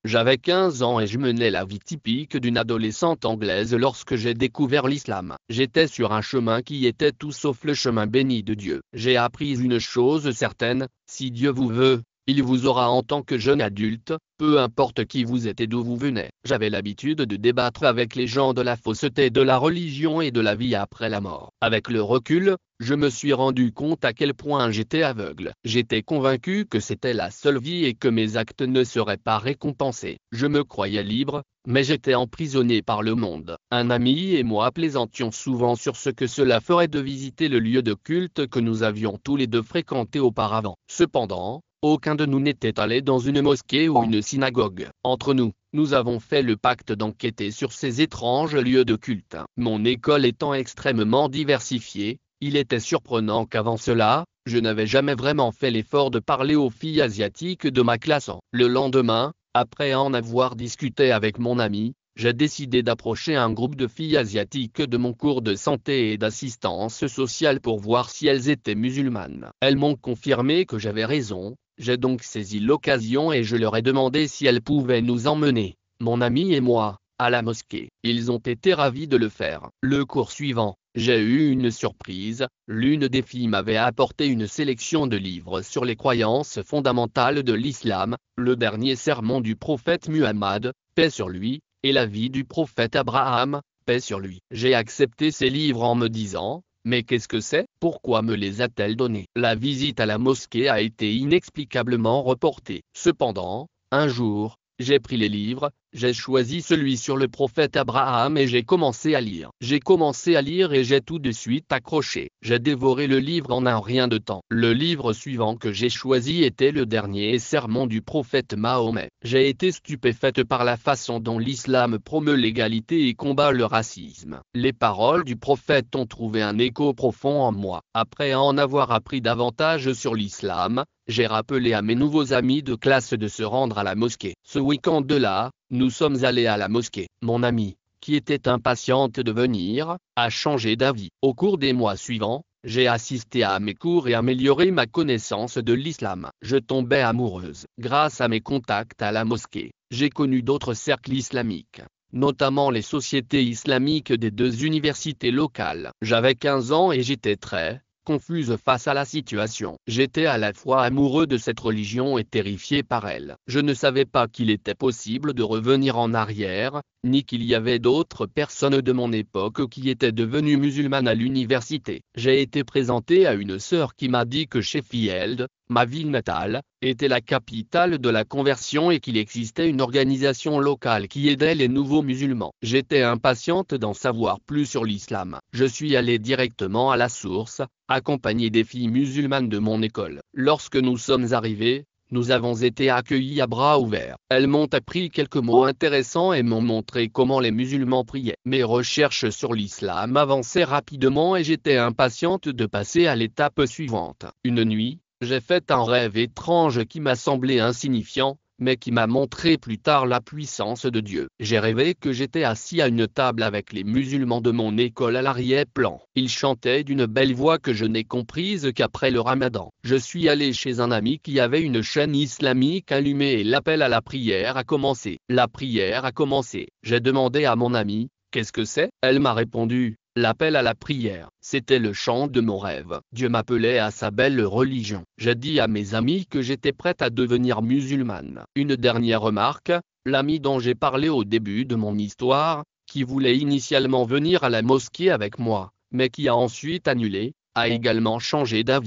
J'avais 15 ans et je menais la vie typique d'une adolescente anglaise lorsque j'ai découvert l'islam. J'étais sur un chemin qui était tout sauf le chemin béni de Dieu. J'ai appris une chose certaine, si Dieu vous veut, il vous aura en tant que jeune adulte, peu importe qui vous êtes et d'où vous venez. J'avais l'habitude de débattre avec les gens de la fausseté de la religion et de la vie après la mort. Avec le recul, je me suis rendu compte à quel point j'étais aveugle. J'étais convaincu que c'était la seule vie et que mes actes ne seraient pas récompensés. Je me croyais libre, mais j'étais emprisonné par le monde. Un ami et moi plaisantions souvent sur ce que cela ferait de visiter le lieu de culte que nous avions tous les deux fréquenté auparavant. Cependant, aucun de nous n'était allé dans une mosquée ou une synagogue. Entre nous, nous avons fait le pacte d'enquêter sur ces étranges lieux de culte. Mon école étant extrêmement diversifiée, il était surprenant qu'avant cela, je n'avais jamais vraiment fait l'effort de parler aux filles asiatiques de ma classe. Le lendemain, après en avoir discuté avec mon ami, j'ai décidé d'approcher un groupe de filles asiatiques de mon cours de santé et d'assistance sociale pour voir si elles étaient musulmanes. Elles m'ont confirmé que j'avais raison. J'ai donc saisi l'occasion et je leur ai demandé si elles pouvaient nous emmener, mon ami et moi, à la mosquée. Ils ont été ravis de le faire. Le cours suivant, j'ai eu une surprise. L'une des filles m'avait apporté une sélection de livres sur les croyances fondamentales de l'islam, le dernier sermon du prophète Muhammad, paix sur lui, et la vie du prophète Abraham, paix sur lui. J'ai accepté ces livres en me disant: mais qu'est-ce que c'est? Pourquoi me les a-t-elle donnés? La visite à la mosquée a été inexplicablement reportée. Cependant, un jour, j'ai pris les livres, j'ai choisi celui sur le prophète Abraham et j'ai commencé à lire. J'ai commencé à lire et j'ai tout de suite accroché. J'ai dévoré le livre en un rien de temps. Le livre suivant que j'ai choisi était le dernier sermon du prophète Mahomet. J'ai été stupéfaite par la façon dont l'islam promeut l'égalité et combat le racisme. Les paroles du prophète ont trouvé un écho profond en moi. Après en avoir appris davantage sur l'islam, j'ai rappelé à mes nouveaux amis de classe de se rendre à la mosquée. Ce week-end-là, nous sommes allés à la mosquée. Mon amie, qui était impatiente de venir, a changé d'avis. Au cours des mois suivants, j'ai assisté à mes cours et amélioré ma connaissance de l'islam. Je tombais amoureuse. Grâce à mes contacts à la mosquée, j'ai connu d'autres cercles islamiques, notamment les sociétés islamiques des deux universités locales. J'avais 15 ans et j'étais très confuse face à la situation. J'étais à la fois amoureux de cette religion et terrifié par elle. Je ne savais pas qu'il était possible de revenir en arrière, ni qu'il y avait d'autres personnes de mon époque qui étaient devenues musulmanes à l'université. J'ai été présenté à une sœur qui m'a dit que Sheffield, ma ville natale, était la capitale de la conversion et qu'il existait une organisation locale qui aidait les nouveaux musulmans. J'étais impatiente d'en savoir plus sur l'islam. Je suis allé directement à la source, accompagné des filles musulmanes de mon école. Lorsque nous sommes arrivés, nous avons été accueillis à bras ouverts. Elles m'ont appris quelques mots intéressants et m'ont montré comment les musulmans priaient. Mes recherches sur l'islam avançaient rapidement et j'étais impatiente de passer à l'étape suivante. Une nuit, j'ai fait un rêve étrange qui m'a semblé insignifiant, mais qui m'a montré plus tard la puissance de Dieu. J'ai rêvé que j'étais assis à une table avec les musulmans de mon école à l'arrière-plan. Ils chantaient d'une belle voix que je n'ai comprise qu'après le ramadan. Je suis allé chez un ami qui avait une chaîne islamique allumée et l'appel à la prière a commencé. La prière a commencé. J'ai demandé à mon ami: qu'est-ce que c'est? Elle m'a répondu: l'appel à la prière. C'était le chant de mon rêve. Dieu m'appelait à sa belle religion. J'ai dit à mes amis que j'étais prête à devenir musulmane. Une dernière remarque: l'ami dont j'ai parlé au début de mon histoire, qui voulait initialement venir à la mosquée avec moi, mais qui a ensuite annulé, a également changé d'avis.